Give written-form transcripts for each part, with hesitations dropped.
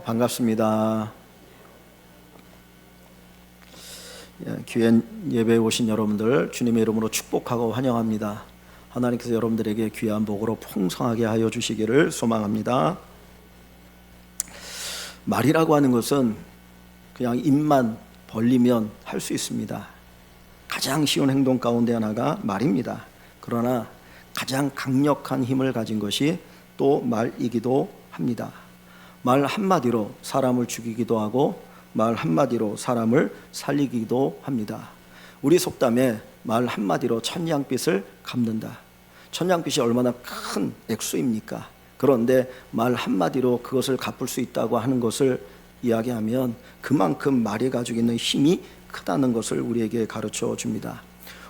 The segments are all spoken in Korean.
반갑습니다. 귀한 예배에 오신 여러분들 주님의 이름으로 축복하고 환영합니다. 하나님께서 여러분들에게 귀한 복으로 풍성하게 하여 주시기를 소망합니다. 말이라고 하는 것은 그냥 입만 벌리면 할 수 있습니다. 가장 쉬운 행동 가운데 하나가 말입니다. 그러나 가장 강력한 힘을 가진 것이 또 말이기도 합니다. 말 한마디로 사람을 죽이기도 하고 말 한마디로 사람을 살리기도 합니다. 우리 속담에 말 한마디로 천냥빚을 갚는다. 천냥빚이 얼마나 큰 액수입니까? 그런데 말 한마디로 그것을 갚을 수 있다고 하는 것을 이야기하면 그만큼 말이 가지고 있는 힘이 크다는 것을 우리에게 가르쳐 줍니다.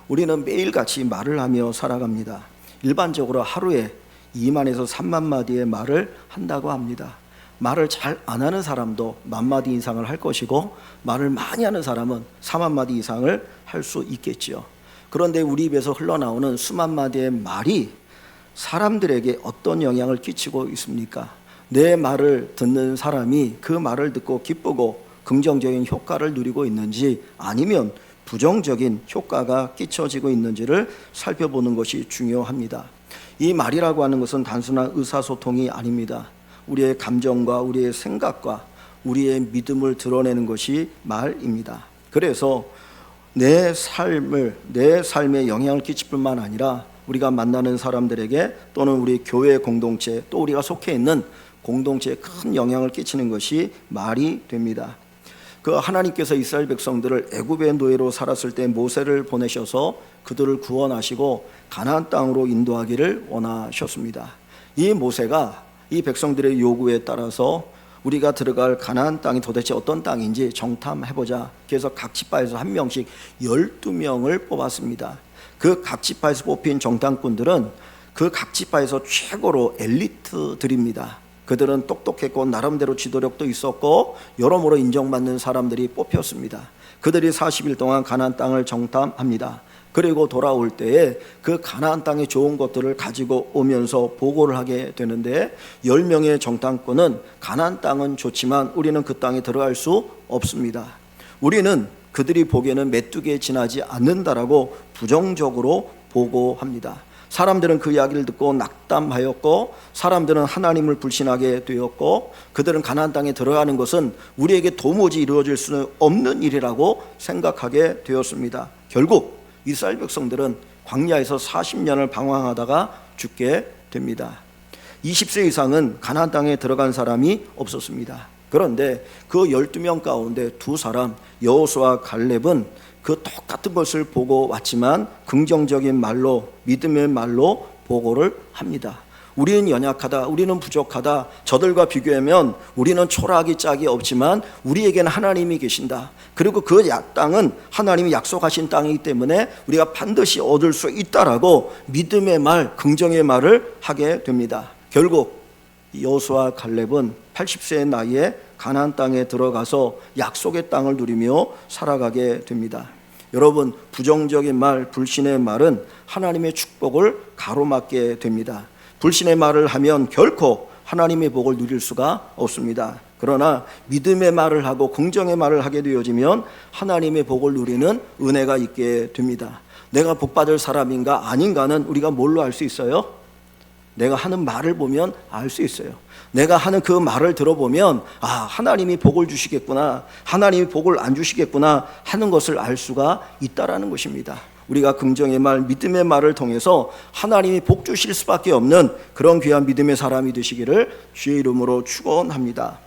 우리는 매일같이 말을 하며 살아갑니다. 일반적으로 하루에 2만에서 3만 마디의 말을 한다고 합니다. 말을 잘 안 하는 사람도 10,000마디 이상을 할 것이고 말을 많이 하는 사람은 40,000마디 이상을 할 수 있겠죠. 그런데 우리 입에서 흘러나오는 수만 마디의 말이 사람들에게 어떤 영향을 끼치고 있습니까? 내 말을 듣는 사람이 그 말을 듣고 기쁘고 긍정적인 효과를 누리고 있는지 아니면 부정적인 효과가 끼쳐지고 있는지를 살펴보는 것이 중요합니다. 이 말이라고 하는 것은 단순한 의사소통이 아닙니다. 우리의 감정과 우리의 생각과 우리의 믿음을 드러내는 것이 말입니다. 그래서 내 삶에 영향을 끼칠 뿐만 아니라 우리가 만나는 사람들에게 또는 우리 교회 공동체 또 우리가 속해 있는 공동체에 큰 영향을 끼치는 것이 말이 됩니다. 그 하나님께서 이스라엘 백성들을 애굽의 노예로 살았을 때 모세를 보내셔서 그들을 구원하시고 가나안 땅으로 인도하기를 원하셨습니다. 이 모세가 이 백성들의 요구에 따라서 우리가 들어갈 가나안 땅이 도대체 어떤 땅인지 정탐해보자. 그래서 각 지파에서 한 명씩 12명을 뽑았습니다. 그 각 지파에서 뽑힌 정탐꾼들은 그 각 지파에서 최고로 엘리트들입니다. 그들은 똑똑했고 나름대로 지도력도 있었고 여러모로 인정받는 사람들이 뽑혔습니다. 그들이 40일 동안 가나안 땅을 정탐합니다. 그리고 돌아올 때에 그 가나안 땅의 좋은 것들을 가지고 오면서 보고를 하게 되는데 10명의 정탐꾼은 가나안 땅은 좋지만 우리는 그 땅에 들어갈 수 없습니다. 우리는 그들이 보기에는 메뚜기에 지나지 않는다라고 부정적으로 보고합니다. 사람들은 그 이야기를 듣고 낙담하였고 사람들은 하나님을 불신하게 되었고 그들은 가나안 땅에 들어가는 것은 우리에게 도무지 이루어질 수 없는 일이라고 생각하게 되었습니다. 결국 이스라엘 백성들은 광야에서 40년을 방황하다가 죽게 됩니다. 20세 이상은 가나안 땅에 들어간 사람이 없었습니다. 그런데 그 12명 가운데 두 사람 여호수아와 갈렙은 그 똑같은 것을 보고 왔지만 긍정적인 말로 믿음의 말로 보고를 합니다. 우리는 연약하다, 우리는 부족하다, 저들과 비교하면 우리는 초라하기 짝이 없지만 우리에게는 하나님이 계신다. 그리고 그 땅은 하나님이 약속하신 땅이기 때문에 우리가 반드시 얻을 수 있다라고 믿음의 말, 긍정의 말을 하게 됩니다. 결국 여호수아와 갈렙은 80세의 나이에 가나안 땅에 들어가서 약속의 땅을 누리며 살아가게 됩니다. 여러분, 부정적인 말, 불신의 말은 하나님의 축복을 가로막게 됩니다. 불신의 말을 하면 결코 하나님의 복을 누릴 수가 없습니다. 그러나 믿음의 말을 하고 긍정의 말을 하게 되어지면 하나님의 복을 누리는 은혜가 있게 됩니다. 내가 복받을 사람인가 아닌가는 우리가 뭘로 알 수 있어요? 내가 하는 말을 보면 알 수 있어요. 내가 하는 그 말을 들어보면 하나님이 복을 주시겠구나, 하나님이 복을 안 주시겠구나 하는 것을 알 수가 있다라는 것입니다. 우리가 긍정의 말, 믿음의 말을 통해서 하나님이 복 주실 수밖에 없는 그런 귀한 믿음의 사람이 되시기를 주의 이름으로 축원합니다.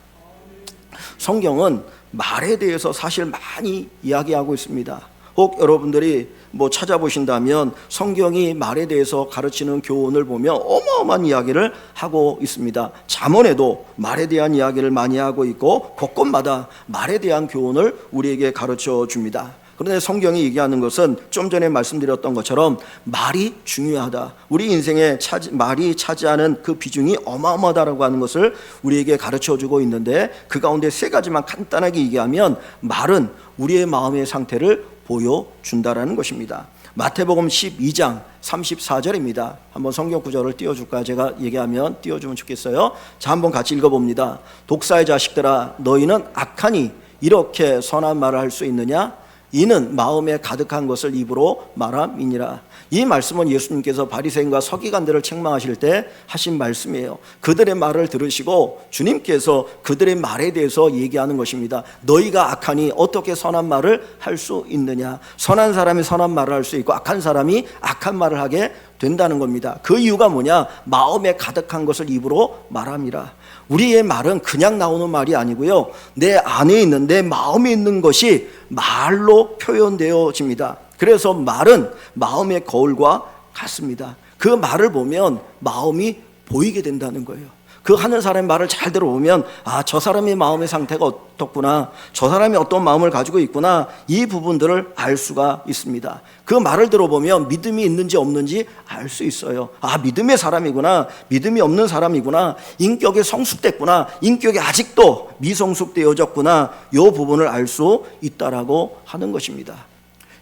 성경은 말에 대해서 사실 많이 이야기하고 있습니다. 혹 여러분들이 찾아보신다면 성경이 말에 대해서 가르치는 교훈을 보면 어마어마한 이야기를 하고 있습니다. 잠언에도 말에 대한 이야기를 많이 하고 있고 곳곳마다 말에 대한 교훈을 우리에게 가르쳐 줍니다. 그런데 성경이 얘기하는 것은 좀 전에 말씀드렸던 것처럼 말이 중요하다. 우리 인생에 말이 차지하는 그 비중이 어마어마하다고 하는 것을 우리에게 가르쳐주고 있는데 그 가운데 세 가지만 간단하게 얘기하면 말은 우리의 마음의 상태를 보여준다라는 것입니다. 마태복음 12장 34절입니다. 한번 성경 구절을 띄워줄까요? 제가 얘기하면 띄워주면 좋겠어요. 자, 한번 같이 읽어봅니다. 독사의 자식들아, 너희는 악하니 이렇게 선한 말을 할 수 있느냐? 이는 마음에 가득한 것을 입으로 말함이니라. 이 말씀은 예수님께서 바리새인과 서기관들을 책망하실 때 하신 말씀이에요. 그들의 말을 들으시고 주님께서 그들의 말에 대해서 얘기하는 것입니다. 너희가 악하니 어떻게 선한 말을 할 수 있느냐? 선한 사람이 선한 말을 할 수 있고 악한 사람이 악한 말을 하게 된다는 겁니다. 그 이유가 뭐냐? 마음에 가득한 것을 입으로 말함이라. 우리의 말은 그냥 나오는 말이 아니고요, 내 안에 있는, 내 마음에 있는 것이 말로 표현되어집니다. 그래서 말은 마음의 거울과 같습니다. 그 말을 보면 마음이 보이게 된다는 거예요. 그 하는 사람의 말을 잘 들어보면, 아, 저 사람의 마음의 상태가 어떻구나, 저 사람이 어떤 마음을 가지고 있구나, 이 부분들을 알 수가 있습니다. 그 말을 들어보면 믿음이 있는지 없는지 알 수 있어요. 아, 믿음의 사람이구나, 믿음이 없는 사람이구나, 인격이 성숙됐구나, 인격이 아직도 미성숙되어졌구나, 이 부분을 알 수 있다라고 하는 것입니다.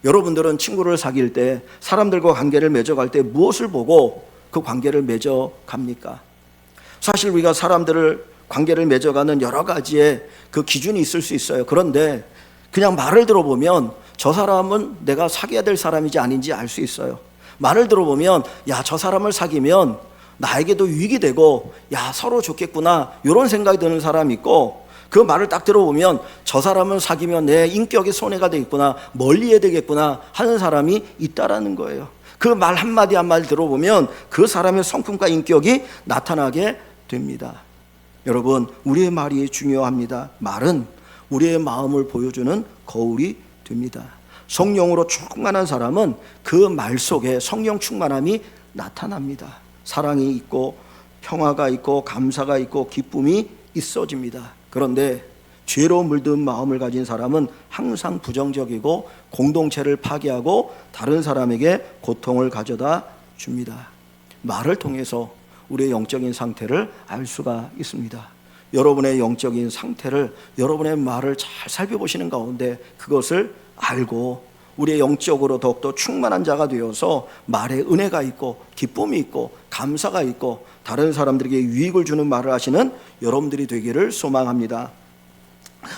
여러분들은 친구를 사귈 때, 사람들과 관계를 맺어갈 때 무엇을 보고 그 관계를 맺어갑니까? 사실 우리가 사람들을 관계를 맺어가는 여러 가지의 그 기준이 있을 수 있어요. 그런데 그냥 말을 들어보면 저 사람은 내가 사귀어야 될 사람인지 아닌지 알 수 있어요. 말을 들어보면, 야, 저 사람을 사귀면 나에게도 유익이 되고, 야, 서로 좋겠구나, 이런 생각이 드는 사람이 있고, 그 말을 딱 들어보면 저 사람을 사귀면 내 인격에 손해가 되겠구나, 멀리해야 되겠구나 하는 사람이 있다라는 거예요. 그 말 한마디 한마디 들어보면 그 사람의 성품과 인격이 나타나게 됩니다. 여러분, 우리의 말이 중요합니다. 말은 우리의 마음을 보여주는 거울이 됩니다. 성령으로 충만한 사람은 그 말 속에 성령 충만함이 나타납니다. 사랑이 있고 평화가 있고 감사가 있고 기쁨이 있어집니다. 그런데 죄로 물든 마음을 가진 사람은 항상 부정적이고 공동체를 파괴하고 다른 사람에게 고통을 가져다 줍니다. 말을 통해서 우리의 영적인 상태를 알 수가 있습니다. 여러분의 영적인 상태를 여러분의 말을 잘 살펴보시는 가운데 그것을 알고 우리의 영적으로 더욱더 충만한 자가 되어서 말에 은혜가 있고 기쁨이 있고 감사가 있고 다른 사람들에게 유익을 주는 말을 하시는 여러분들이 되기를 소망합니다.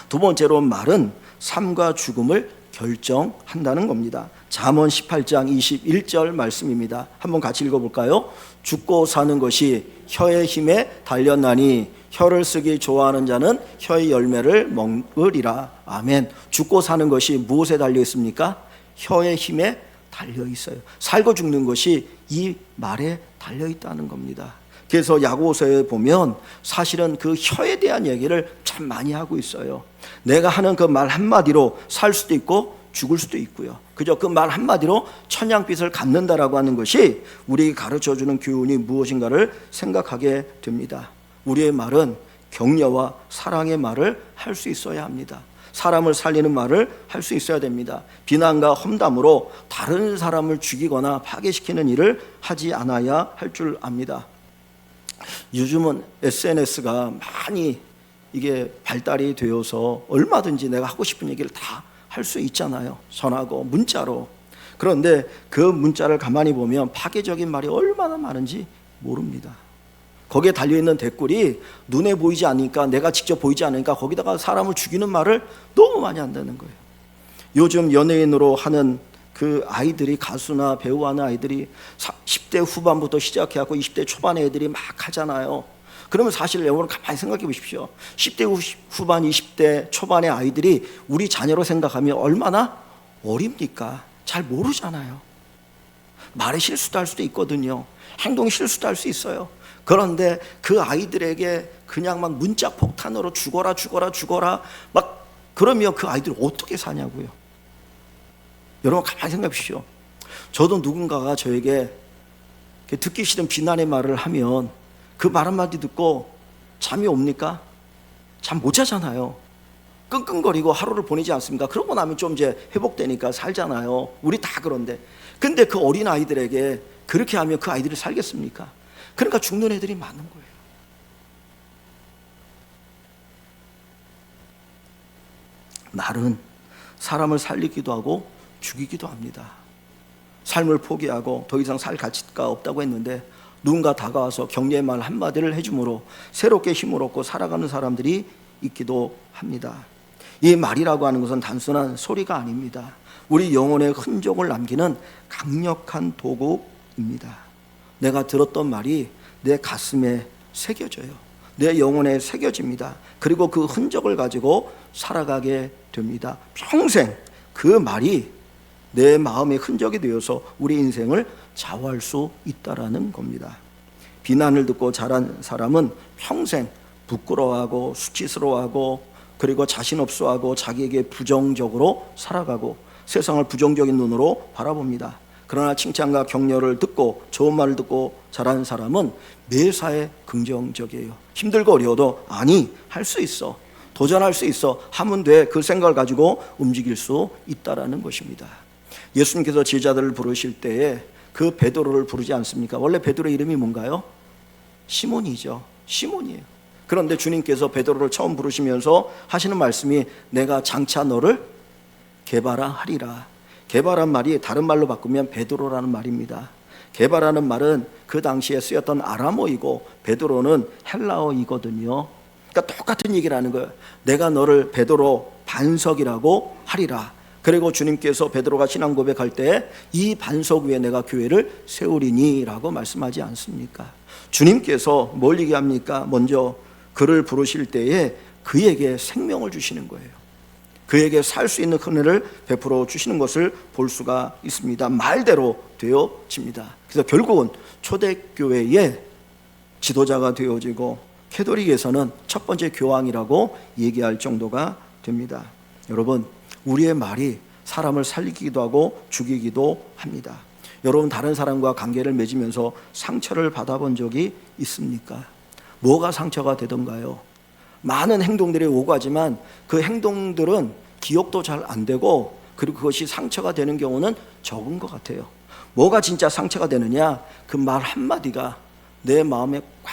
두 번째로, 말은 삶과 죽음을 결정한다는 겁니다. 잠언 18장 21절 말씀입니다. 한번 같이 읽어볼까요? 죽고 사는 것이 혀의 힘에 달렸나니 혀를 쓰기 좋아하는 자는 혀의 열매를 먹으리라. 아멘. 죽고 사는 것이 무엇에 달려 있습니까? 혀의 힘에 달려 있어요. 살고 죽는 것이 이 말에 달려 있다는 겁니다. 그래서 야고보서에 보면 사실은 그 혀에 대한 얘기를 참 많이 하고 있어요. 내가 하는 그 말 한마디로 살 수도 있고 죽을 수도 있고요. 그저 그 말 한마디로 천냥빚을 갚는다라고 하는 것이 우리에게 가르쳐주는 교훈이 무엇인가를 생각하게 됩니다. 우리의 말은 격려와 사랑의 말을 할 수 있어야 합니다. 사람을 살리는 말을 할 수 있어야 됩니다. 비난과 험담으로 다른 사람을 죽이거나 파괴시키는 일을 하지 않아야 할 줄 압니다. 요즘은 SNS가 많이 이게 발달이 되어서 얼마든지 내가 하고 싶은 얘기를 다 할 수 있잖아요. 전화고 문자로. 그런데 그 문자를 가만히 보면 파괴적인 말이 얼마나 많은지 모릅니다. 거기에 달려있는 댓글이 눈에 보이지 않으니까, 내가 직접 보이지 않으니까 거기다가 사람을 죽이는 말을 너무 많이 한다는 거예요. 요즘 연예인으로 하는 그 아이들이, 가수나 배우하는 아이들이 10대 후반부터 시작해갖고 20대 초반의 애들이 막 하잖아요. 그러면 사실 여러분 가만히 생각해 보십시오. 10대 후반, 20대 초반의 아이들이 우리 자녀로 생각하면 얼마나 어립니까? 잘 모르잖아요. 말에 실수도 할 수도 있거든요. 행동 실수도 할 수 있어요. 그런데 그 아이들에게 그냥 막 문자 폭탄으로 죽어라 막 그러면 그 아이들이 어떻게 사냐고요. 여러분 가만히 생각해 보십시오. 저도 누군가가 저에게 듣기 싫은 비난의 말을 하면 그 말 한마디 듣고 잠이 옵니까? 잠 못 자잖아요. 끙끙거리고 하루를 보내지 않습니까? 그러고 나면 좀 이제 회복되니까 살잖아요. 우리 다 그런데. 근데 그 어린 아이들에게 그렇게 하면 그 아이들이 살겠습니까? 그러니까 죽는 애들이 많은 거예요. 말은 사람을 살리기도 하고 죽이기도 합니다. 삶을 포기하고 더 이상 살 가치가 없다고 했는데 누군가 다가와서 격려의 말 한마디를 해줌으로 새롭게 힘을 얻고 살아가는 사람들이 있기도 합니다. 이 말이라고 하는 것은 단순한 소리가 아닙니다. 우리 영혼의 흔적을 남기는 강력한 도구입니다. 내가 들었던 말이 내 가슴에 새겨져요. 내 영혼에 새겨집니다. 그리고 그 흔적을 가지고 살아가게 됩니다. 평생 그 말이 내 마음의 흔적이 되어서 우리 인생을 좌우할 수 있다라는 겁니다. 비난을 듣고 자란 사람은 평생 부끄러워하고 수치스러워하고 그리고 자신 없어하고 자기에게 부정적으로 살아가고 세상을 부정적인 눈으로 바라봅니다. 그러나 칭찬과 격려를 듣고 좋은 말을 듣고 자란 사람은 매사에 긍정적이에요. 힘들고 어려워도 아니, 할 수 있어, 도전할 수 있어, 하면 돼, 그 생각을 가지고 움직일 수 있다라는 것입니다. 예수님께서 제자들을 부르실 때에 그 베드로를 부르지 않습니까? 원래 베드로의 이름이 뭔가요? 시몬이죠. 시몬이에요. 그런데 주님께서 베드로를 처음 부르시면서 하시는 말씀이 내가 장차 너를 게바라하리라. 게바란 말이 다른 말로 바꾸면 베드로라는 말입니다. 게바라는 말은 그 당시에 쓰였던 아람어이고 베드로는 헬라어이거든요. 그러니까 똑같은 얘기를 하는 거예요. 내가 너를 베드로 반석이라고 하리라. 그리고 주님께서 베드로가 신앙 고백할 때 이 반석 위에 내가 교회를 세우리니 라고 말씀하지 않습니까? 주님께서 뭘 얘기합니까? 먼저 그를 부르실 때에 그에게 생명을 주시는 거예요. 그에게 살 수 있는 은혜를 베풀어 주시는 것을 볼 수가 있습니다. 말대로 되어집니다. 그래서 결국은 초대교회의 지도자가 되어지고 캐톨릭에서는 첫 번째 교황이라고 얘기할 정도가 됩니다. 여러분, 우리의 말이 사람을 살리기도 하고 죽이기도 합니다. 여러분, 다른 사람과 관계를 맺으면서 상처를 받아본 적이 있습니까? 뭐가 상처가 되던가요? 많은 행동들이 오가지만 그 행동들은 기억도 잘 안 되고 그리고 그것이 상처가 되는 경우는 적은 것 같아요. 뭐가 진짜 상처가 되느냐? 그 말 한마디가 내 마음에 꽉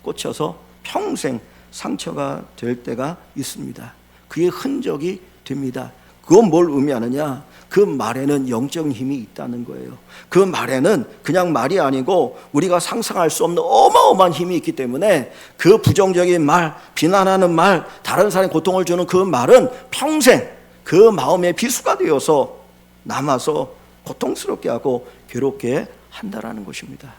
꽂혀서 평생 상처가 될 때가 있습니다. 그의 흔적이 됩니다. 그건 뭘 의미하느냐? 그 말에는 영적인 힘이 있다는 거예요. 그 말에는 그냥 말이 아니고 우리가 상상할 수 없는 어마어마한 힘이 있기 때문에 그 부정적인 말, 비난하는 말, 다른 사람의 고통을 주는 그 말은 평생 그 마음의 비수가 되어서 남아서 고통스럽게 하고 괴롭게 한다라는 것입니다.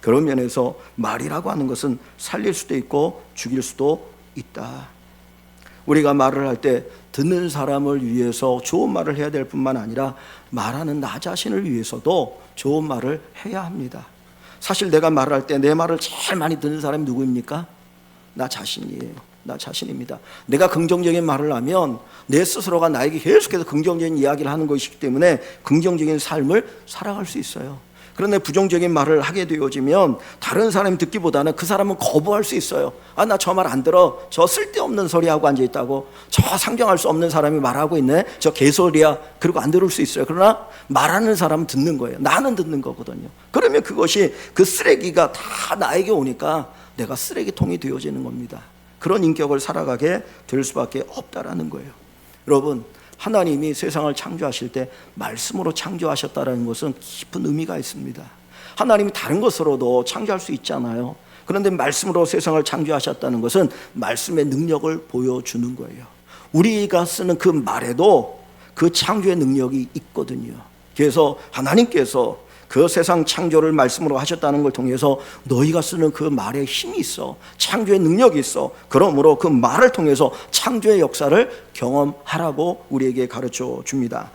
그런 면에서 말이라고 하는 것은 살릴 수도 있고 죽일 수도 있다. 우리가 말을 할 때 듣는 사람을 위해서 좋은 말을 해야 될 뿐만 아니라 말하는 나 자신을 위해서도 좋은 말을 해야 합니다. 사실 내가 말을 할 때 내 말을 제일 많이 듣는 사람이 누구입니까? 나 자신이에요. 나 자신입니다. 내가 긍정적인 말을 하면 내 스스로가 나에게 계속해서 긍정적인 이야기를 하는 것이기 때문에 긍정적인 삶을 살아갈 수 있어요. 그런데 부정적인 말을 하게 되어지면 다른 사람이 듣기보다는 그 사람은 거부할 수 있어요. 아, 나 저 말 안 들어. 저 쓸데없는 소리하고 앉아있다고. 저 상정할 수 없는 사람이 말하고 있네. 저 개소리야. 그리고 안 들을 수 있어요. 그러나 말하는 사람은 듣는 거예요. 나는 듣는 거거든요. 그러면 그것이 그 쓰레기가 다 나에게 오니까 내가 쓰레기통이 되어지는 겁니다. 그런 인격을 살아가게 될 수밖에 없다라는 거예요. 여러분, 하나님이 세상을 창조하실 때 말씀으로 창조하셨다는 것은 깊은 의미가 있습니다. 하나님이 다른 것으로도 창조할 수 있잖아요. 그런데 말씀으로 세상을 창조하셨다는 것은 말씀의 능력을 보여주는 거예요. 우리가 쓰는 그 말에도 그 창조의 능력이 있거든요. 그래서 하나님께서 그 세상 창조를 말씀으로 하셨다는 걸 통해서 너희가 쓰는 그 말에 힘이 있어. 창조의 능력이 있어. 그러므로 그 말을 통해서 창조의 역사를 경험하라고 우리에게 가르쳐 줍니다.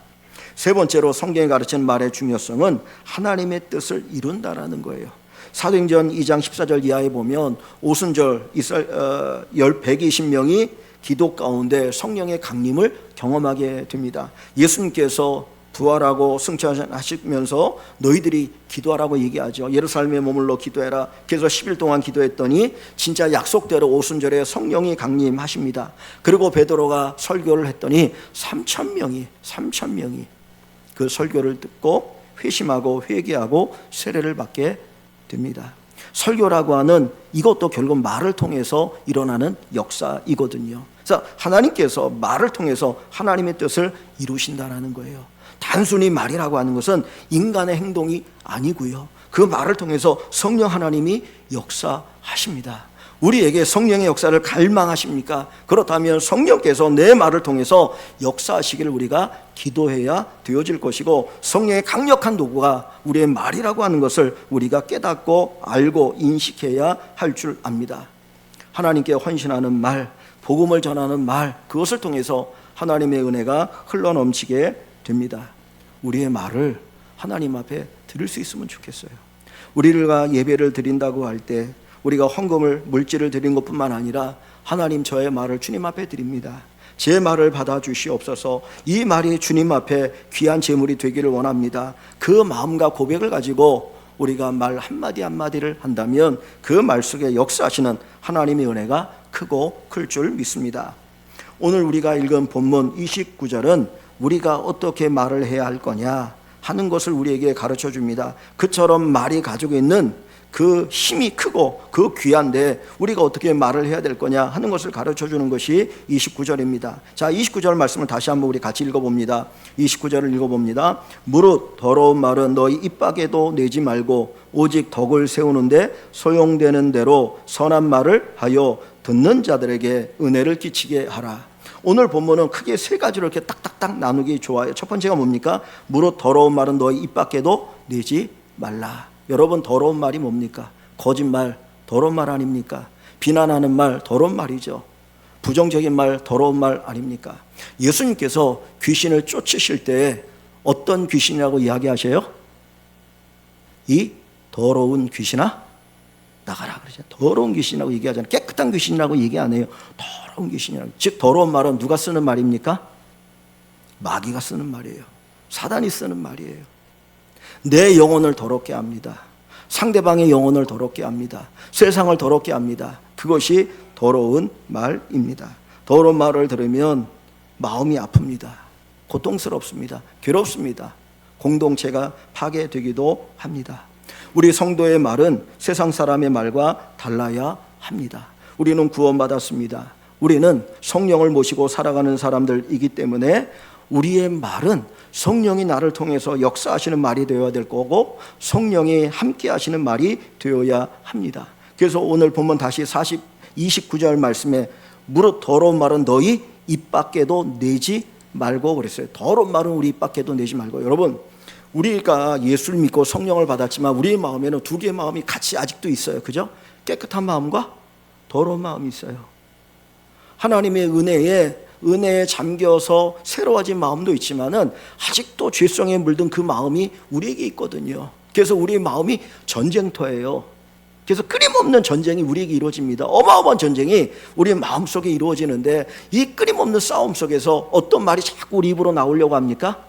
세 번째로 성경이 가르치는 말의 중요성은 하나님의 뜻을 이룬다라는 거예요. 사도행전 2장 14절 이하에 보면 오순절 120명이 기도 가운데 성령의 강림을 경험하게 됩니다. 예수님께서 부활하고 승천하시면서 너희들이 기도하라고 얘기하죠. 예루살렘에 머물러 기도해라. 그래서 10일 동안 기도했더니 진짜 약속대로 오순절에 성령이 강림하십니다. 그리고 베드로가 설교를 했더니 3,000명이 그 설교를 듣고 회심하고 회개하고 세례를 받게 됩니다. 설교라고 하는 이것도 결국 말을 통해서 일어나는 역사이거든요. 그래서 하나님께서 말을 통해서 하나님의 뜻을 이루신다는 거예요. 단순히 말이라고 하는 것은 인간의 행동이 아니고요, 그 말을 통해서 성령 하나님이 역사하십니다. 우리에게 성령의 역사를 갈망하십니까? 그렇다면 성령께서 내 말을 통해서 역사하시기를 우리가 기도해야 되어질 것이고, 성령의 강력한 도구가 우리의 말이라고 하는 것을 우리가 깨닫고 알고 인식해야 할 줄 압니다. 하나님께 헌신하는 말, 복음을 전하는 말, 그것을 통해서 하나님의 은혜가 흘러넘치게 됩니다. 우리의 말을 하나님 앞에 드릴 수 있으면 좋겠어요. 우리가 예배를 드린다고 할 때 우리가 헌금을, 물질을 드린 것뿐만 아니라 하나님, 저의 말을 주님 앞에 드립니다. 제 말을 받아주시옵소서. 이 말이 주님 앞에 귀한 제물이 되기를 원합니다. 그 마음과 고백을 가지고 우리가 말 한마디 한마디를 한다면 그 말 속에 역사하시는 하나님의 은혜가 크고 클 줄 믿습니다. 오늘 우리가 읽은 본문 29절은 우리가 어떻게 말을 해야 할 거냐 하는 것을 우리에게 가르쳐 줍니다. 그처럼 말이 가지고 있는 그 힘이 크고 그 귀한데 우리가 어떻게 말을 해야 될 거냐 하는 것을 가르쳐 주는 것이 29절입니다. 자, 29절 말씀을 다시 한번 우리 같이 읽어봅니다. 29절을 읽어봅니다. 무릇 더러운 말은 너희 입 밖에도 내지 말고 오직 덕을 세우는데 소용되는 대로 선한 말을 하여 듣는 자들에게 은혜를 끼치게 하라. 오늘 본문은 크게 세 가지로 이렇게 딱딱딱 나누기 좋아요. 첫 번째가 뭡니까? 무릇 더러운 말은 너희 입 밖에도 내지 말라. 여러분, 더러운 말이 뭡니까? 거짓말, 더러운 말 아닙니까? 비난하는 말, 더러운 말이죠. 부정적인 말, 더러운 말 아닙니까? 예수님께서 귀신을 쫓으실 때 어떤 귀신이라고 이야기하셔요? 이 더러운 귀신아 나가라 그러죠. 더러운 귀신이라고 얘기하잖아요. 깨끗한 귀신이라고 얘기 안 해요. 더러운 귀신이라고. 즉, 더러운 말은 누가 쓰는 말입니까? 마귀가 쓰는 말이에요. 사단이 쓰는 말이에요. 내 영혼을 더럽게 합니다. 상대방의 영혼을 더럽게 합니다. 세상을 더럽게 합니다. 그것이 더러운 말입니다. 더러운 말을 들으면 마음이 아픕니다. 고통스럽습니다. 괴롭습니다. 공동체가 파괴되기도 합니다. 우리 성도의 말은 세상 사람의 말과 달라야 합니다. 우리는 구원받았습니다. 우리는 성령을 모시고 살아가는 사람들이기 때문에 우리의 말은 성령이 나를 통해서 역사하시는 말이 되어야 될 거고, 성령이 함께 하시는 말이 되어야 합니다. 그래서 오늘 보면 다시 29절 말씀에 무릇 더러운 말은 너희 입 밖에도 내지 말고 그랬어요. 더러운 말은 우리 입 밖에도 내지 말고. 여러분, 우리가 예수를 믿고 성령을 받았지만 우리의 마음에는 두 개의 마음이 같이 아직도 있어요. 그죠? 깨끗한 마음과 더러운 마음이 있어요. 하나님의 은혜에 잠겨서 새로워진 마음도 있지만은 아직도 죄성에 물든 그 마음이 우리에게 있거든요. 그래서 우리의 마음이 전쟁터예요. 그래서 끊임없는 전쟁이 우리에게 이루어집니다. 어마어마한 전쟁이 우리의 마음속에 이루어지는데, 이 끊임없는 싸움 속에서 어떤 말이 자꾸 우리 입으로 나오려고 합니까?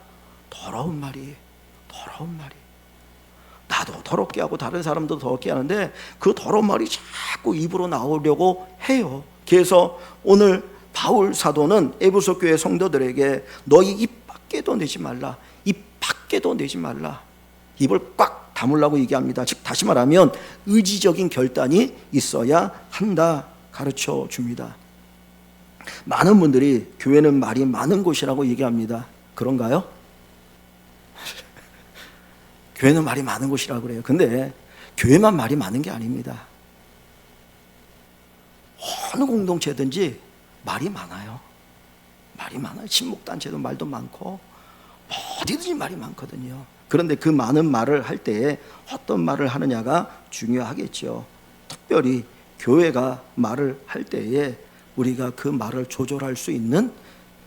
더러운 말이. 나도 더럽게 하고 다른 사람도 더럽게 하는데 그 더러운 말이 자꾸 입으로 나오려고 해요. 그래서 오늘 바울 사도는 에베소 교회 성도들에게 너희 입 밖에도 내지 말라. 입 밖에도 내지 말라. 입을 꽉 다물라고 얘기합니다. 즉 다시 말하면 의지적인 결단이 있어야 한다 가르쳐 줍니다. 많은 분들이 교회는 말이 많은 곳이라고 얘기합니다. 그런가요? 교회는 말이 많은 곳이라고 그래요. 근데 교회만 말이 많은 게 아닙니다. 어느 공동체든지 말이 많아요. 말이 많아요. 친목단체도 말도 많고 어디든지 말이 많거든요. 그런데 그 많은 말을 할 때에 어떤 말을 하느냐가 중요하겠죠. 특별히 교회가 말을 할 때에 우리가 그 말을 조절할 수 있는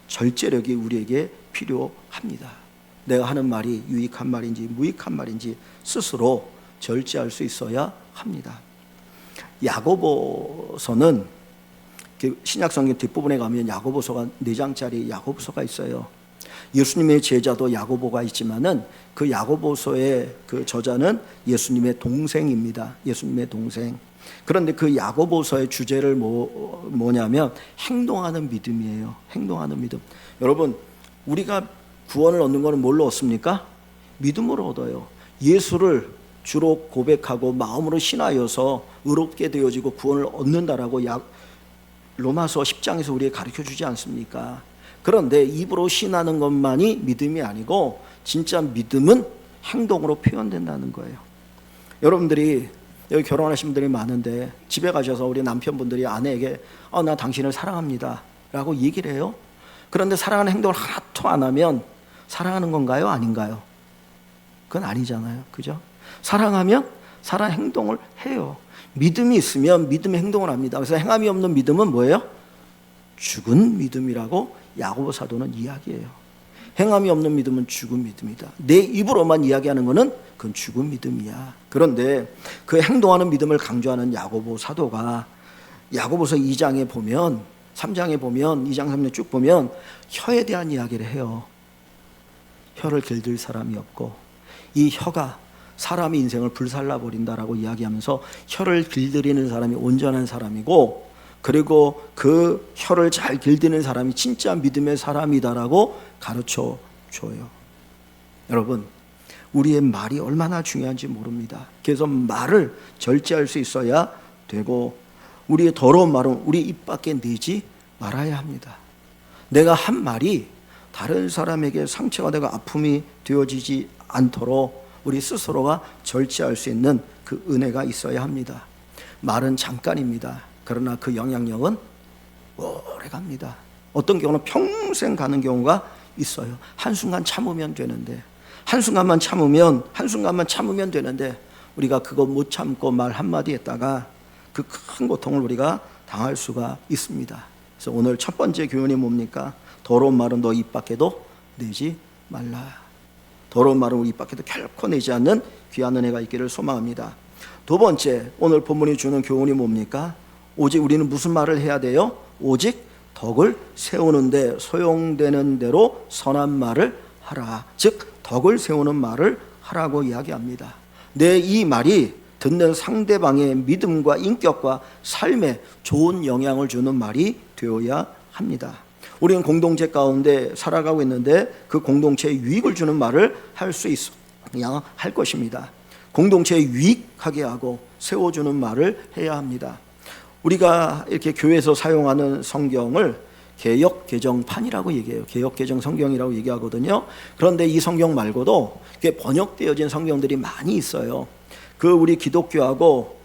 절제력이 우리에게 필요합니다. 내가 하는 말이 유익한 말인지 무익한 말인지 스스로 절제할 수 있어야 합니다. 야고보서는 신약성경 뒷부분에 가면 야고보서가 4장짜리 야고보서가 있어요. 예수님의 제자도 야고보가 있지만은 그 야고보서의 그 저자는 예수님의 동생입니다. 예수님의 동생. 그런데 그 야고보서의 주제를 뭐냐면 행동하는 믿음이에요. 행동하는 믿음. 여러분, 우리가 구원을 얻는 것은 뭘로 얻습니까? 믿음으로 얻어요. 예수를 주로 고백하고 마음으로 신하여서 의롭게 되어지고 구원을 얻는다라고 로마서 10장에서 우리에게 가르쳐 주지 않습니까? 그런데 입으로 신하는 것만이 믿음이 아니고 진짜 믿음은 행동으로 표현된다는 거예요. 여러분들이 여기 결혼하신 분들이 많은데 집에 가셔서 우리 남편분들이 아내에게 나 당신을 사랑합니다 라고 얘기를 해요. 그런데 사랑하는 행동을 하나도 안 하면 사랑하는 건가요? 아닌가요? 그건 아니잖아요. 그죠? 사랑하면 사랑 행동을 해요. 믿음이 있으면 믿음의 행동을 합니다. 그래서 행함이 없는 믿음은 뭐예요? 죽은 믿음이라고 야고보 사도는 이야기해요. 행함이 없는 믿음은 죽은 믿음이다. 내 입으로만 이야기하는 것은 그건 죽은 믿음이야. 그런데 그 행동하는 믿음을 강조하는 야고보 사도가 야고보서 2장에 보면 3장에 보면 2장 3장 쭉 보면 혀에 대한 이야기를 해요. 혀를 길들 사람이 없고 이 혀가 사람의 인생을 불살라 버린다라고 이야기하면서 혀를 길들이는 사람이 온전한 사람이고 그리고 그 혀를 잘 길드는 사람이 진짜 믿음의 사람이다라고 가르쳐 줘요. 여러분, 우리의 말이 얼마나 중요한지 모릅니다. 그래서 말을 절제할 수 있어야 되고 우리의 더러운 말은 우리 입 밖에 내지 말아야 합니다. 내가 한 말이 다른 사람에게 상처가 되고 아픔이 되어지지 않도록 우리 스스로가 절제할 수 있는 그 은혜가 있어야 합니다. 말은 잠깐입니다. 그러나 그 영향력은 오래 갑니다. 어떤 경우는 평생 가는 경우가 있어요. 한순간 참으면 되는데 한순간만 참으면 되는데 우리가 그거 못 참고 말 한마디 했다가 그 큰 고통을 우리가 당할 수가 있습니다. 그래서 오늘 첫 번째 교훈이 뭡니까? 더러운 말은 너 입 밖에도 내지 말라. 더러운 말은 우리 입 밖에도 결코 내지 않는 귀한 은혜가 있기를 소망합니다. 두 번째, 오늘 본문이 주는 교훈이 뭡니까? 오직 우리는 무슨 말을 해야 돼요? 오직 덕을 세우는데 소용되는 대로 선한 말을 하라. 즉 덕을 세우는 말을 하라고 이야기합니다. 내 이 말이 듣는 상대방의 믿음과 인격과 삶에 좋은 영향을 주는 말이 되어야 합니다. 우리는 공동체 가운데 살아가고 있는데 그 공동체에 유익을 주는 말을 할 수 있어야 할 것입니다. 공동체에 유익하게 하고 세워주는 말을 해야 합니다. 우리가 이렇게 교회에서 사용하는 성경을 개역 개정판이라고 얘기해요. 개역 개정 성경이라고 얘기하거든요. 그런데 이 성경 말고도 번역되어진 성경들이 많이 있어요. 그 우리 기독교하고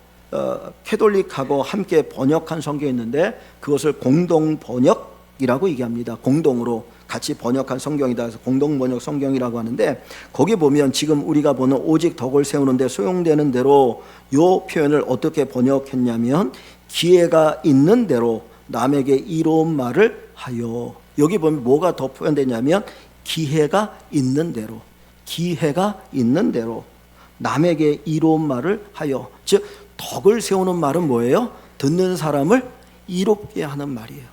캐톨릭하고 함께 번역한 성경이 있는데 그것을 공동 번역이라고 얘기합니다. 공동으로 같이 번역한 성경이다. 그래서 공동 번역 성경이라고 하는데 거기 보면 지금 우리가 보는 오직 덕을 세우는데 소용되는 대로 요 표현을 어떻게 번역했냐면 기회가 있는 대로 남에게 이로운 말을 하여. 여기 보면 뭐가 더 표현되냐면 기회가 있는 대로 남에게 이로운 말을 하여. 즉 덕을 세우는 말은 뭐예요? 듣는 사람을 이롭게 하는 말이에요.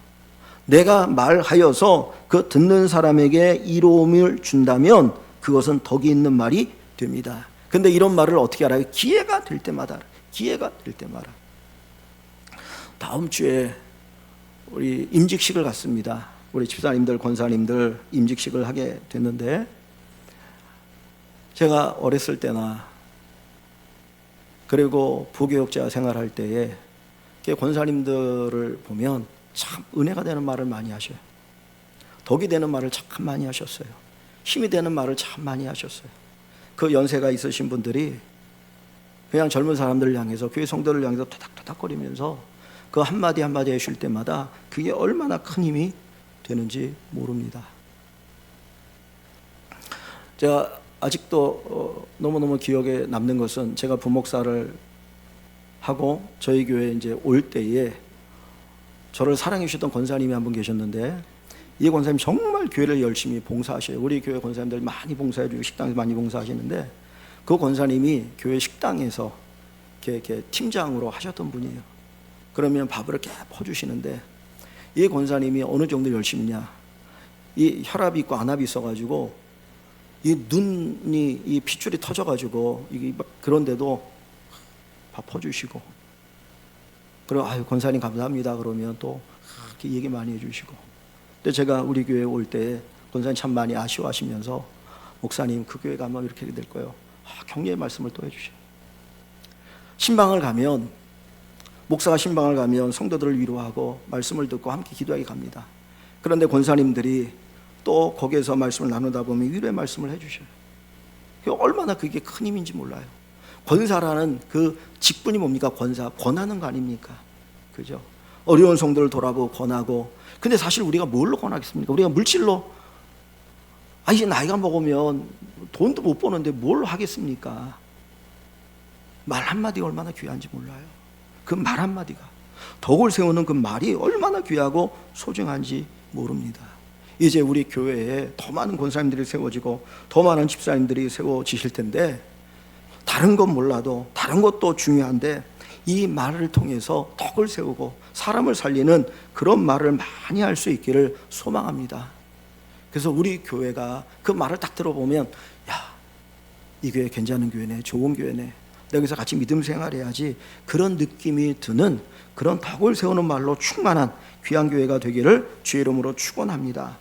내가 말하여서 그 듣는 사람에게 이로움을 준다면 그것은 덕이 있는 말이 됩니다. 근데 이런 말을 어떻게 알아요? 기회가 될 때마다. 다음 주에 우리 임직식을 갖습니다. 우리 집사님들, 권사님들 임직식을 하게 됐는데 제가 어렸을 때나 그리고 부교육자 생활할 때에 권사님들을 보면 참 은혜가 되는 말을 많이 하셔요. 덕이 되는 말을 참 많이 하셨어요. 힘이 되는 말을 참 많이 하셨어요. 그 연세가 있으신 분들이 그냥 젊은 사람들을 향해서 교회 성도를 향해서 토닥토닥거리면서 그 한마디 한마디 해줄 때마다 그게 얼마나 큰 힘이 되는지 모릅니다. 제가 아직도 너무너무 기억에 남는 것은 제가 부목사를 하고 저희 교회에 이제 올 때에 저를 사랑해 주셨던 권사님이 한 분 계셨는데 이 권사님 정말 교회를 열심히 봉사하셔요. 우리 교회 권사님들 많이 봉사해 주고 식당에서 많이 봉사하시는데 그 권사님이 교회 식당에서 이렇게 팀장으로 하셨던 분이에요. 그러면 밥을 이렇게 퍼주시는데 이 권사님이 어느 정도 열심히냐, 이 혈압이 있고 안압이 있어가지고 이 눈이 이 핏줄이 터져가지고 이게 그런데도 밥 퍼주시고 그리고 아유 권사님 감사합니다 그러면 또 이렇게 얘기 많이 해주시고. 근데 제가 우리 교회 올 때 권사님 참 많이 아쉬워하시면서 목사님 그 교회 가면 이렇게 될 거예요. 격려의 말씀을 또 해주셔요. 신방을 가면 목사가 신방을 가면 성도들을 위로하고 말씀을 듣고 함께 기도하게 갑니다. 그런데 권사님들이 또 거기에서 말씀을 나누다 보면 위로의 말씀을 해주셔요. 얼마나 그게 큰 힘인지 몰라요. 권사라는 그 직분이 뭡니까? 권하는 거 아닙니까? 그죠? 어려운 성도를 돌아보고 권하고. 근데 사실 우리가 뭘로 권하겠습니까? 우리가 물질로, 이제 나이가 먹으면 돈도 못 버는데 뭘 하겠습니까? 말 한마디가 얼마나 귀한지 몰라요. 그 말 한마디가, 덕을 세우는 그 말이 얼마나 귀하고 소중한지 모릅니다. 이제 우리 교회에 더 많은 권사님들이 세워지고 더 많은 집사님들이 세워지실 텐데, 다른 건 몰라도 다른 것도 중요한데 이 말을 통해서 덕을 세우고 사람을 살리는 그런 말을 많이 할 수 있기를 소망합니다. 그래서 우리 교회가 그 말을 딱 들어보면, 야, 이 교회 괜찮은 교회네, 좋은 교회네, 여기서 같이 믿음 생활해야지, 그런 느낌이 드는 그런 덕을 세우는 말로 충만한 귀한 교회가 되기를 주의 이름으로 축원합니다.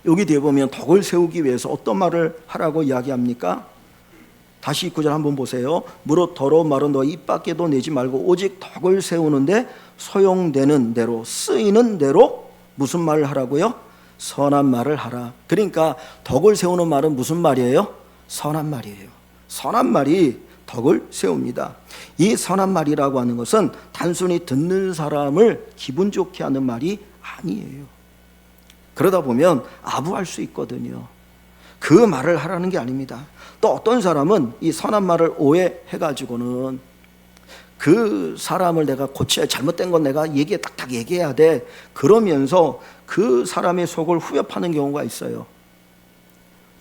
여기 뒤에 보면 덕을 세우기 위해서 어떤 말을 하라고 이야기합니까? 다시 9절 한번 보세요. 무릇 더러운 말은 너 입 밖에도 내지 말고 오직 덕을 세우는데 소용되는 대로, 쓰이는 대로 무슨 말을 하라고요? 선한 말을 하라. 그러니까 덕을 세우는 말은 무슨 말이에요? 선한 말이에요. 선한 말이 덕을 세웁니다. 이 선한 말이라고 하는 것은 단순히 듣는 사람을 기분 좋게 하는 말이 아니에요. 그러다 보면 아부할 수 있거든요. 그 말을 하라는 게 아닙니다. 또 어떤 사람은 이 선한 말을 오해해가지고는 그 사람을 내가 고쳐야, 잘못된 건 내가 딱딱 얘기해야 돼, 그러면서 그 사람의 속을 후벼 파는 경우가 있어요.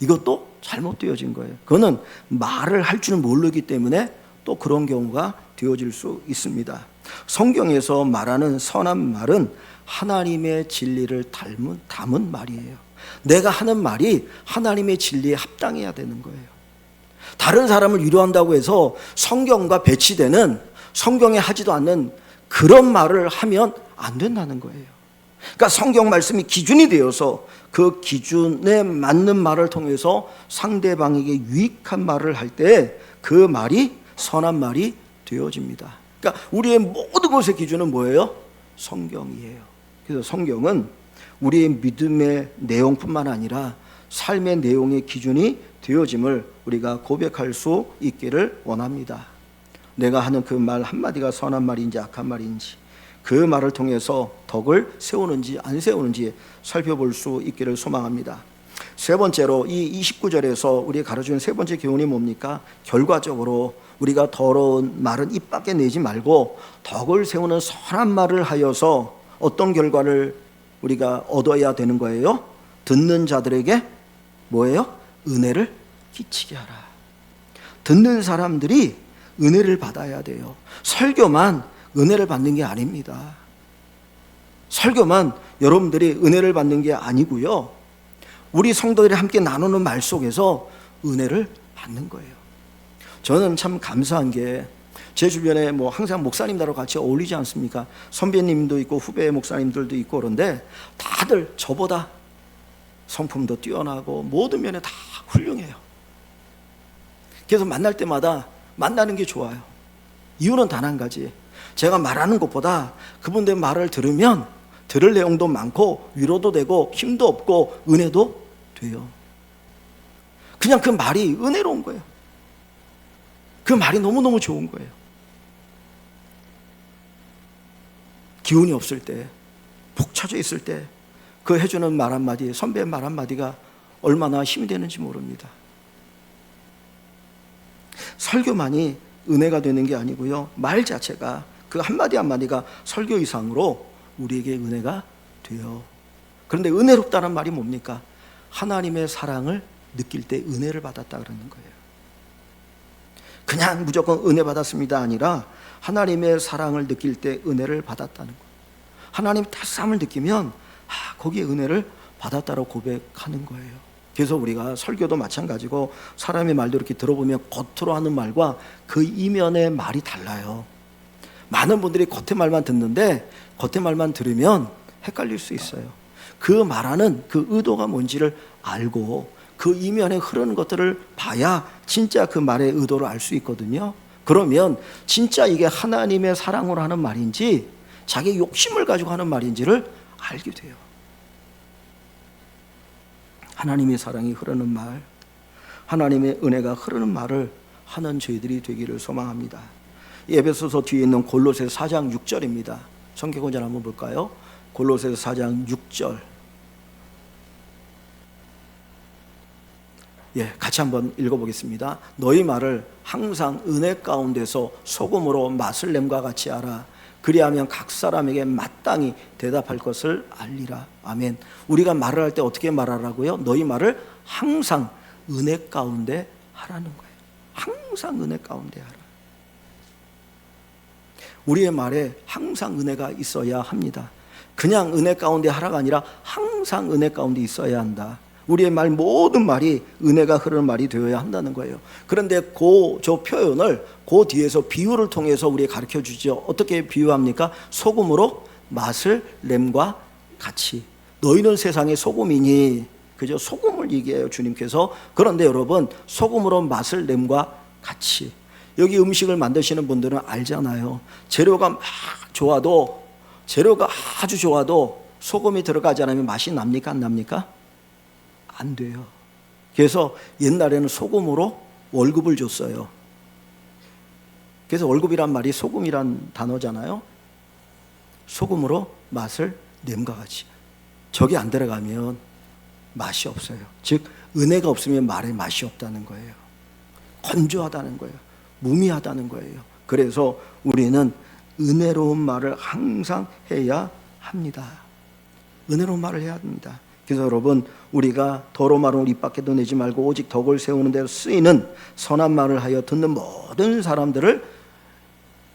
이것도 잘못되어진 거예요. 그거는 말을 할 줄은 모르기 때문에 또 그런 경우가 되어질 수 있습니다. 성경에서 말하는 선한 말은 하나님의 진리를 담은 말이에요. 내가 하는 말이 하나님의 진리에 합당해야 되는 거예요. 다른 사람을 위로한다고 해서 성경과 배치되는, 성경에 하지도 않는 그런 말을 하면 안 된다는 거예요. 그러니까 성경 말씀이 기준이 되어서 그 기준에 맞는 말을 통해서 상대방에게 유익한 말을 할 때 그 말이 선한 말이 되어집니다. 그러니까 우리의 모든 것의 기준은 뭐예요? 성경이에요. 그래서 성경은 우리의 믿음의 내용뿐만 아니라 삶의 내용의 기준이 되어짐을 우리가 고백할 수 있기를 원합니다. 내가 하는 그 말 한마디가 선한 말인지 악한 말인지, 그 말을 통해서 덕을 세우는지 안 세우는지 살펴볼 수 있기를 소망합니다. 세 번째로 이 29절에서 우리가 가르치는 세 번째 교훈이 뭡니까? 결과적으로 우리가 더러운 말은 입 밖에 내지 말고 덕을 세우는 선한 말을 하여서 어떤 결과를 우리가 얻어야 되는 거예요? 듣는 자들에게 뭐예요? 은혜를 끼치게 하라. 듣는 사람들이 은혜를 받아야 돼요. 설교만 은혜를 받는 게 아닙니다. 설교만 여러분들이 은혜를 받는 게 아니고요, 우리 성도들이 함께 나누는 말 속에서 은혜를 받는 거예요. 저는 참 감사한 게 제 주변에 항상 목사님들하고 같이 어울리지 않습니까? 선배님도 있고 후배 목사님들도 있고, 그런데 다들 저보다 성품도 뛰어나고 모든 면에 다 훌륭해요. 그래서 만날 때마다 만나는 게 좋아요. 이유는 단 한 가지, 제가 말하는 것보다 그분들 말을 들으면 들을 내용도 많고 위로도 되고 힘도 없고 은혜도 돼요. 그냥 그 말이 은혜로운 거예요. 그 말이 너무너무 좋은 거예요. 기운이 없을 때, 푹 처져 있을 때 그 해주는 말 한마디, 선배의 말 한마디가 얼마나 힘이 되는지 모릅니다. 설교만이 은혜가 되는 게 아니고요, 말 자체가, 그 한마디 한마디가 설교 이상으로 우리에게 은혜가 돼요. 그런데 은혜롭다는 말이 뭡니까? 하나님의 사랑을 느낄 때 은혜를 받았다 그러는 거예요. 그냥 무조건 은혜 받았습니다 아니라 하나님의 사랑을 느낄 때 은혜를 받았다는 거예요. 하나님 따스함을 느끼면 거기에 은혜를 받았다고 고백하는 거예요. 그래서 우리가 설교도 마찬가지고 사람의 말도 이렇게 들어보면 겉으로 하는 말과 그 이면의 말이 달라요. 많은 분들이 겉의 말만 듣는데 겉의 말만 들으면 헷갈릴 수 있어요. 그 말하는 그 의도가 뭔지를 알고 그 이면에 흐르는 것들을 봐야 진짜 그 말의 의도를 알 수 있거든요. 그러면 진짜 이게 하나님의 사랑으로 하는 말인지 자기 욕심을 가지고 하는 말인지를 알게 돼요. 하나님의 사랑이 흐르는 말, 하나님의 은혜가 흐르는 말을 하는 저희들이 되기를 소망합니다. 에베소서 뒤에 있는 골로새서 4장 6절입니다. 성경구절 한번 볼까요? 골로새서 4장 6절. 같이 한번 읽어보겠습니다. 너희 말을 항상 은혜 가운데서 소금으로 맛을 냄과 같이 하라. 그리하면 각 사람에게 마땅히 대답할 것을 알리라. 아멘. 우리가 말을 할 때 어떻게 말하라고요? 너희 말을 항상 은혜 가운데 하라는 거예요. 항상 은혜 가운데 하라. 우리의 말에 항상 은혜가 있어야 합니다. 그냥 은혜 가운데 하라가 아니라 항상 은혜 가운데 있어야 한다. 우리의 말 모든 말이 은혜가 흐르는 말이 되어야 한다는 거예요. 그런데 저 표현을 그 뒤에서 비유를 통해서 우리에게 가르쳐 주죠. 어떻게 비유합니까? 소금으로 맛을 냄과 같이. 너희는 세상의 소금이니. 그죠? 소금을 얘기해요, 주님께서. 그런데 여러분, 소금으로 맛을 냄과 같이. 여기 음식을 만드시는 분들은 알잖아요. 재료가 아주 좋아도 소금이 들어가지 않으면 맛이 납니까? 안 납니까? 안 돼요. 그래서 옛날에는 소금으로 월급을 줬어요. 그래서 월급이란 말이 소금이란 단어잖아요. 소금으로 맛을 냄과 같이. 저게 안 들어가면 맛이 없어요. 즉 은혜가 없으면 말에 맛이 없다는 거예요. 건조하다는 거예요. 무미하다는 거예요. 그래서 우리는 은혜로운 말을 항상 해야 합니다. 은혜로운 말을 해야 합니다. 그래서 여러분, 우리가 더러운 말은 입 밖에도 내지 말고 오직 덕을 세우는 데로 쓰이는 선한 말을 하여 듣는 모든 사람들을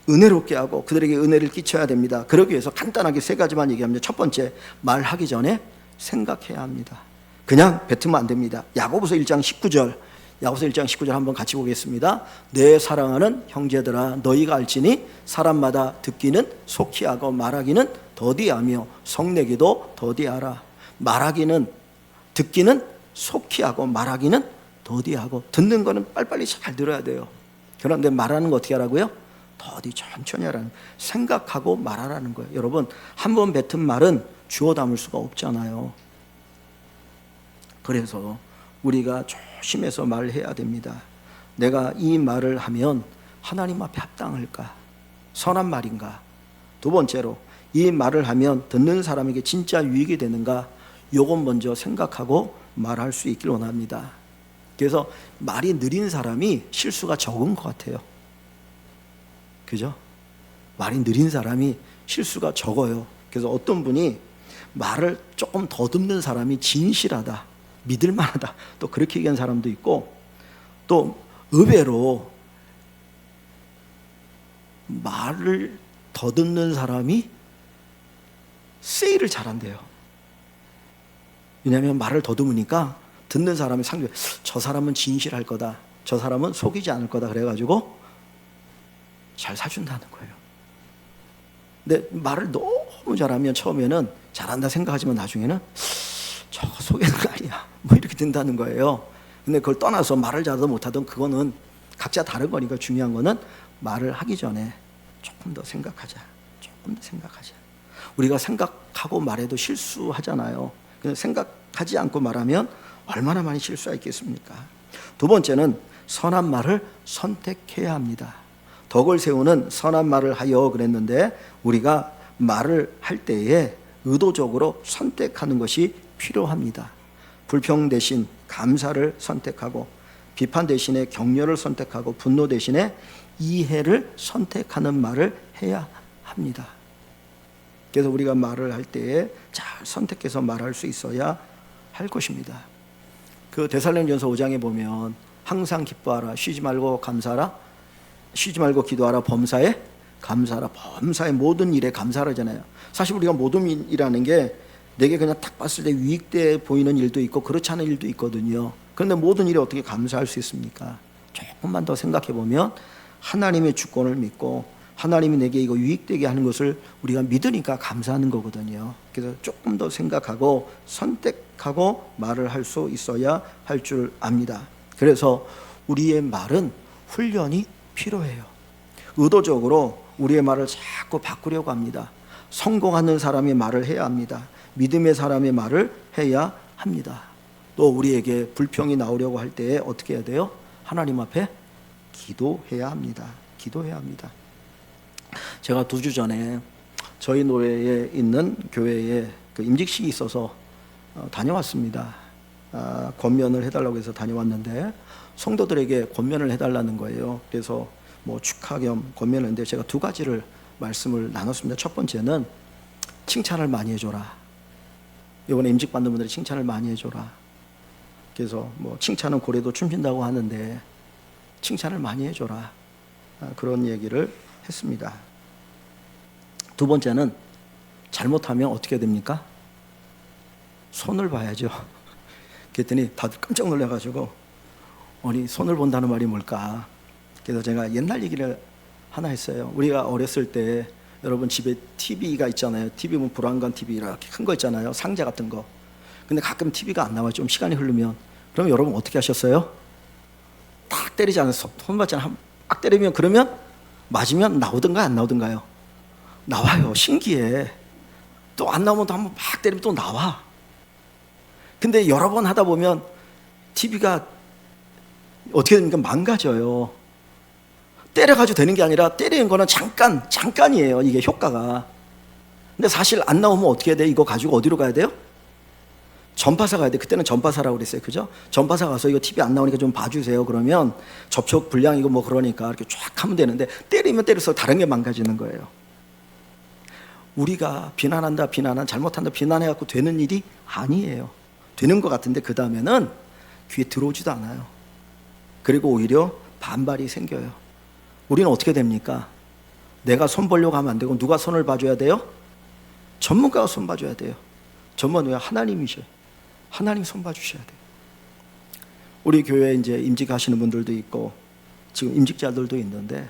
은혜롭게 하고 그들에게 은혜를 끼쳐야 됩니다. 그러기 위해서 간단하게 3가지만 얘기합니다. 첫 번째, 말하기 전에 생각해야 합니다. 그냥 뱉으면 안 됩니다. 야고보서 1장 19절 한번 같이 보겠습니다. 내 사랑하는 형제들아, 너희가 알지니 사람마다 듣기는 속히 하고 말하기는 더디하며 성내기도 더디하라. 듣기는 속히 하고 말하기는 더디하고. 듣는 거는 빨리빨리 잘 들어야 돼요. 그런데 말하는 거 어떻게 하라고요? 더디 천천히 하라는, 생각하고 말하라는 거예요. 여러분, 한 번 뱉은 말은 주워 담을 수가 없잖아요. 그래서 우리가 조심해서 말을 해야 됩니다. 내가 이 말을 하면 하나님 앞에 합당할까? 선한 말인가? 두 번째로, 이 말을 하면 듣는 사람에게 진짜 유익이 되는가? 요건 먼저 생각하고 말할 수 있길 원합니다. 그래서 말이 느린 사람이 실수가 적은 것 같아요. 그죠? 말이 느린 사람이 실수가 적어요. 그래서 어떤 분이 말을 조금 더듬는 사람이 진실하다, 믿을만하다, 또 그렇게 얘기한 사람도 있고, 또 의외로 말을 더듬는 사람이 세일을 잘한대요. 왜냐하면 말을 더듬으니까 듣는 사람이 저 사람은 진실할 거다, 저 사람은 속이지 않을 거다, 그래가지고 잘 사준다는 거예요. 근데 말을 너무 잘하면 처음에는 잘한다 생각하지만 나중에는 저거 속이는 거 아니야, 뭐 이렇게 된다는 거예요. 근데 그걸 떠나서 말을 잘하든 못하든 그거는 각자 다른 거니까, 중요한 거는 말을 하기 전에 조금 더 생각하자. 우리가 생각하고 말해도 실수하잖아요. 생각하지 않고 말하면 얼마나 많이 실수가 있겠습니까? 두 번째는 선한 말을 선택해야 합니다. 덕을 세우는 선한 말을 하여 그랬는데, 우리가 말을 할 때에 의도적으로 선택하는 것이 필요합니다. 불평 대신 감사를 선택하고, 비판 대신에 격려를 선택하고, 분노 대신에 이해를 선택하는 말을 해야 합니다. 그래서 우리가 말을 할 때에 잘 선택해서 말할 수 있어야 할 것입니다. 그 데살로니가전서 5장에 보면 항상 기뻐하라, 쉬지 말고 감사하라, 쉬지 말고 기도하라, 범사에 감사하라, 범사의 모든 일에 감사하잖아요. 사실 우리가 모든 일이라는 게 내게 그냥 딱 봤을 때 유익돼 보이는 일도 있고 그렇지 않은 일도 있거든요. 그런데 모든 일에 어떻게 감사할 수 있습니까? 조금만 더 생각해 보면 하나님의 주권을 믿고 하나님이 내게 이거 유익되게 하는 것을 우리가 믿으니까 감사하는 거거든요. 그래서 조금 더 생각하고 선택하고 말을 할 수 있어야 할 줄 압니다. 그래서 우리의 말은 훈련이 필요해요. 의도적으로 우리의 말을 자꾸 바꾸려고 합니다. 성공하는 사람의 말을 해야 합니다. 믿음의 사람의 말을 해야 합니다. 또 우리에게 불평이 나오려고 할 때에 어떻게 해야 돼요? 하나님 앞에 기도해야 합니다. 기도해야 합니다. 제가 2주 전에 저희 노회에 있는 교회에 그 임직식이 있어서 다녀왔습니다. 권면을 해달라고 해서 다녀왔는데 성도들에게 권면을 해달라는 거예요. 그래서 뭐 축하 겸 권면을 했는데 제가 2가지를 말씀을 나눴습니다. 첫 번째는 칭찬을 많이 해줘라. 이번에 임직 받는 분들이 칭찬을 많이 해줘라. 그래서 뭐 칭찬은 고래도 춤춘다고 하는데 칭찬을 많이 해줘라. 그런 얘기를 했습니다. 2번째는 잘못하면 어떻게 됩니까? 손을 봐야죠. 그랬더니 다들 깜짝 놀라가지고 아니 손을 본다는 말이 뭘까? 그래서 제가 옛날 얘기를 하나 했어요. 우리가 어렸을 때 여러분 집에 TV가 있잖아요. TV 보면 브라운관 TV 이렇게 큰 거 있잖아요. 상자 같은 거. 근데 가끔 TV가 안 나와요. 좀 시간이 흐르면. 그럼 여러분 어떻게 하셨어요? 딱 때리지 않아요. 손 맞잖아요. 딱 때리면 그러면 맞으면 나오든가 안 나오든가요? 나와요. 신기해. 또 안 나오면 또 한번 막 때리면 또 나와. 근데 여러 번 하다 보면 TV가 어떻게 됩니까? 망가져요. 때려가지고 되는 게 아니라 때리는 거는 잠깐이에요. 이게 효과가. 근데 사실 안 나오면 어떻게 해야 돼? 이거 가지고 어디로 가야 돼요? 전파사 가야 돼. 그때는 전파사라고 그랬어요. 그죠? 전파사 가서 이거 TV 안 나오니까 좀 봐주세요. 그러면 접촉 불량이고 뭐 그러니까 이렇게 쫙 하면 되는데 때리면 때려서 다른 게 망가지는 거예요. 우리가 비난한다, 잘못한다, 비난해갖고 되는 일이 아니에요. 되는 것 같은데 그 다음에는 귀에 들어오지도 않아요. 그리고 오히려 반발이 생겨요. 우리는 어떻게 됩니까? 내가 손 보려고 하면 안 되고 누가 손을 봐줘야 돼요? 전문가가 손 봐줘야 돼요. 전문가는 하나님이셔요. 하나님 손 봐주셔야 돼요. 우리 교회에 이제 임직하시는 분들도 있고 지금 임직자들도 있는데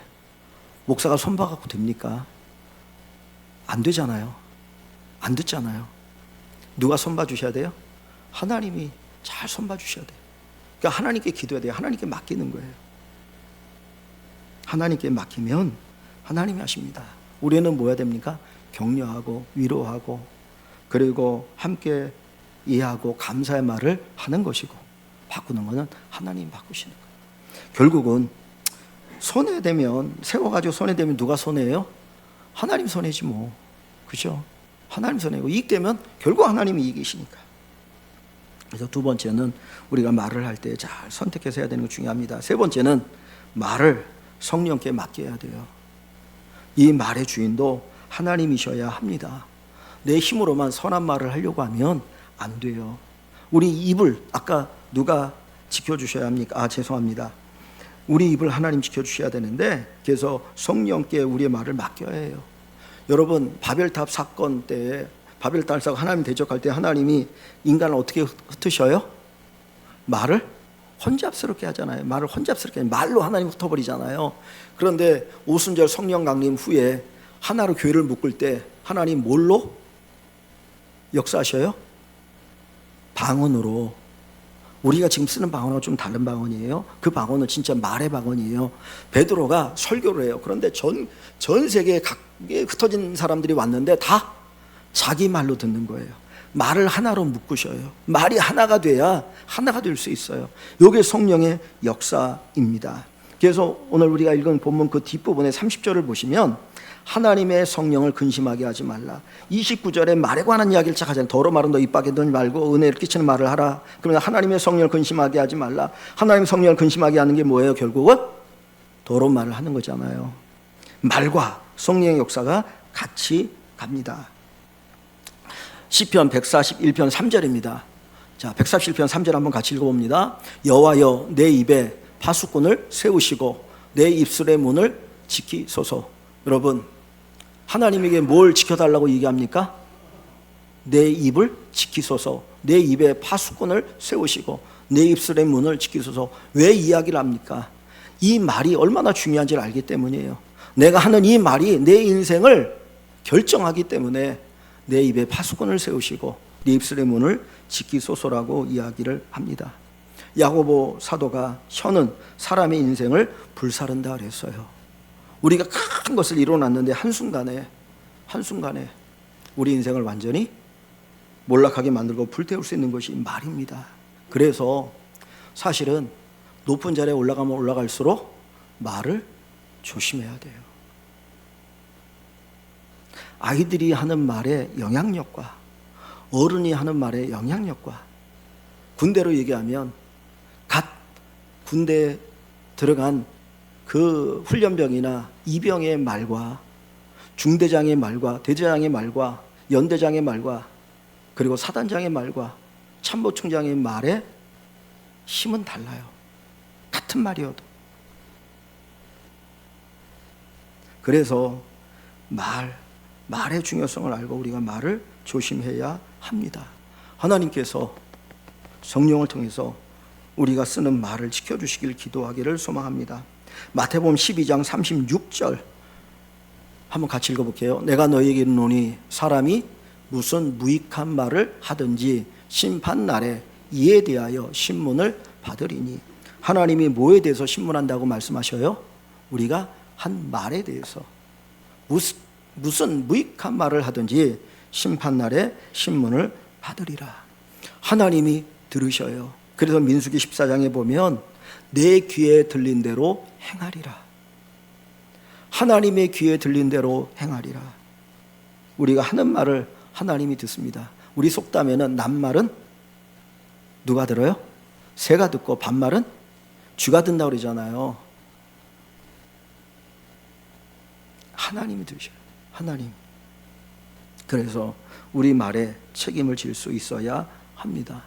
목사가 손 봐갖고 됩니까? 안 되잖아요. 안 듣잖아요. 누가 손 봐주셔야 돼요? 하나님이 잘 손 봐주셔야 돼요. 그러니까 하나님께 기도해야 돼요. 하나님께 맡기는 거예요. 하나님께 맡기면 하나님이 하십니다. 우리는 뭐 해야 됩니까? 격려하고 위로하고 그리고 함께 이해하고 감사의 말을 하는 것이고 바꾸는 것은 하나님이 바꾸시는 거예요. 결국은 손해되면 세워가지고 손해되면 누가 손해예요? 하나님 손해지 뭐. 그죠? 하나님 손해고 이익되면 결국 하나님이 이기시니까. 그래서 2번째는 우리가 말을 할 때 잘 선택해서 해야 되는 거 중요합니다. 3번째는 말을 성령께 맡겨야 돼요. 이 말의 주인도 하나님이셔야 합니다. 내 힘으로만 선한 말을 하려고 하면 안 돼요. 우리 입을 아까 누가 지켜주셔야 합니까? 죄송합니다. 우리 입을 하나님 지켜주셔야 되는데 그래서 성령께 우리의 말을 맡겨야 해요. 여러분 바벨탑 사건 때 바벨탑 사건 하나님 대적할 때 하나님이 인간을 어떻게 흩으셔요? 말을 혼잡스럽게 하잖아요. 말을 혼잡스럽게 말로 하나님 흩어버리잖아요. 그런데 오순절 성령 강림 후에 하나로 교회를 묶을 때 하나님 뭘로 역사하셔요? 방언으로. 우리가 지금 쓰는 방언은 좀 다른 방언이에요. 그 방언은 진짜 말의 방언이에요. 베드로가 설교를 해요. 그런데 전 세계에 각에 흩어진 사람들이 왔는데 다 자기 말로 듣는 거예요. 말을 하나로 묶으셔요. 말이 하나가 돼야 하나가 될 수 있어요. 이게 성령의 역사입니다. 그래서 오늘 우리가 읽은 본문 그 뒷부분에 30절을 보시면 하나님의 성령을 근심하게 하지 말라. 29절에 말에 관한 이야기를 쫙 하잖아요. 더러 말은 너 입 밖에 넣지 말고 은혜를 끼치는 말을 하라. 그러면 하나님의 성령을 근심하게 하지 말라. 하나님의 성령을 근심하게 하는 게 뭐예요? 결국은 더러운 말을 하는 거잖아요. 말과 성령의 역사가 같이 갑니다. 시편 141편 3절입니다. 자, 141편 3절 한번 같이 읽어봅니다. 여호와여 내 입에 파수꾼을 세우시고 내 입술의 문을 지키소서. 여러분 하나님에게 뭘 지켜달라고 얘기합니까? 내 입을 지키소서. 내 입에 파수꾼을 세우시고 내 입술의 문을 지키소서. 왜 이야기를 합니까? 이 말이 얼마나 중요한지를 알기 때문이에요. 내가 하는 이 말이 내 인생을 결정하기 때문에 내 입에 파수꾼을 세우시고 네 입술의 문을 지키소서라고 이야기를 합니다. 야고보 사도가 혀는 사람의 인생을 불사른다 그랬어요. 우리가 큰 것을 이뤄놨는데 한순간에 우리 인생을 완전히 몰락하게 만들고 불태울 수 있는 것이 말입니다. 그래서 사실은 높은 자리에 올라가면 올라갈수록 말을 조심해야 돼요. 아이들이 하는 말의 영향력과 어른이 하는 말의 영향력과, 군대로 얘기하면 갓 군대에 들어간 그 훈련병이나 이병의 말과 중대장의 말과 대대장의 말과 연대장의 말과 그리고 사단장의 말과 참모총장의 말의 힘은 달라요. 같은 말이어도. 그래서 말의 중요성을 알고 우리가 말을 조심해야 합니다. 하나님께서 성령을 통해서 우리가 쓰는 말을 지켜주시길 기도하기를 소망합니다. 마태복음 12장 36절 한번 같이 읽어볼게요. 내가 너희에게 이르노니 사람이 무슨 무익한 말을 하든지 심판날에 이에 대하여 신문을 받으리니. 하나님이 뭐에 대해서 신문한다고 말씀하셔요? 우리가 한 말에 대해서. 무슨 무익한 말을 하든지 심판날에 신문을 받으리라. 하나님이 들으셔요. 그래서 민수기 14장에 보면 내 귀에 들린 대로 행하리라. 하나님의 귀에 들린 대로 행하리라. 우리가 하는 말을 하나님이 듣습니다. 우리 속담에는 낱말은 누가 들어요? 새가 듣고 반말은 쥐가 듣는다고 그러잖아요. 하나님이 들으셔요. 하나님. 그래서 우리 말에 책임을 질 수 있어야 합니다.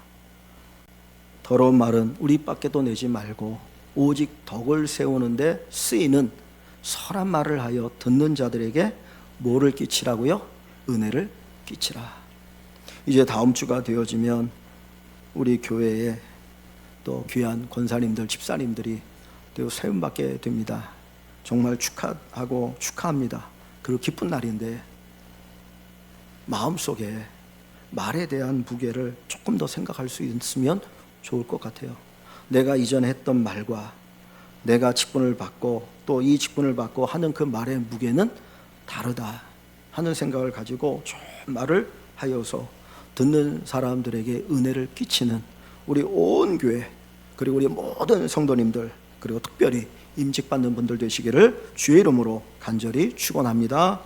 더러운 말은 우리 밖에도 내지 말고 오직 덕을 세우는데 쓰이는 선한 말을 하여 듣는 자들에게 뭐를 끼치라고요? 은혜를 끼치라. 이제 다음 주가 되어지면 우리 교회에 또 귀한 권사님들, 집사님들이 또 세움받게 됩니다. 정말 축하하고 축하합니다. 그리고 기쁜 날인데 마음속에 말에 대한 무게를 조금 더 생각할 수 있으면 좋을 것 같아요. 내가 이전에 했던 말과 내가 직분을 받고 또 이 직분을 받고 하는 그 말의 무게는 다르다 하는 생각을 가지고 좋은 말을 하여서 듣는 사람들에게 은혜를 끼치는 우리 온 교회 그리고 우리 모든 성도님들 그리고 특별히 임직받는 분들 되시기를 주의 이름으로 간절히 축원합니다.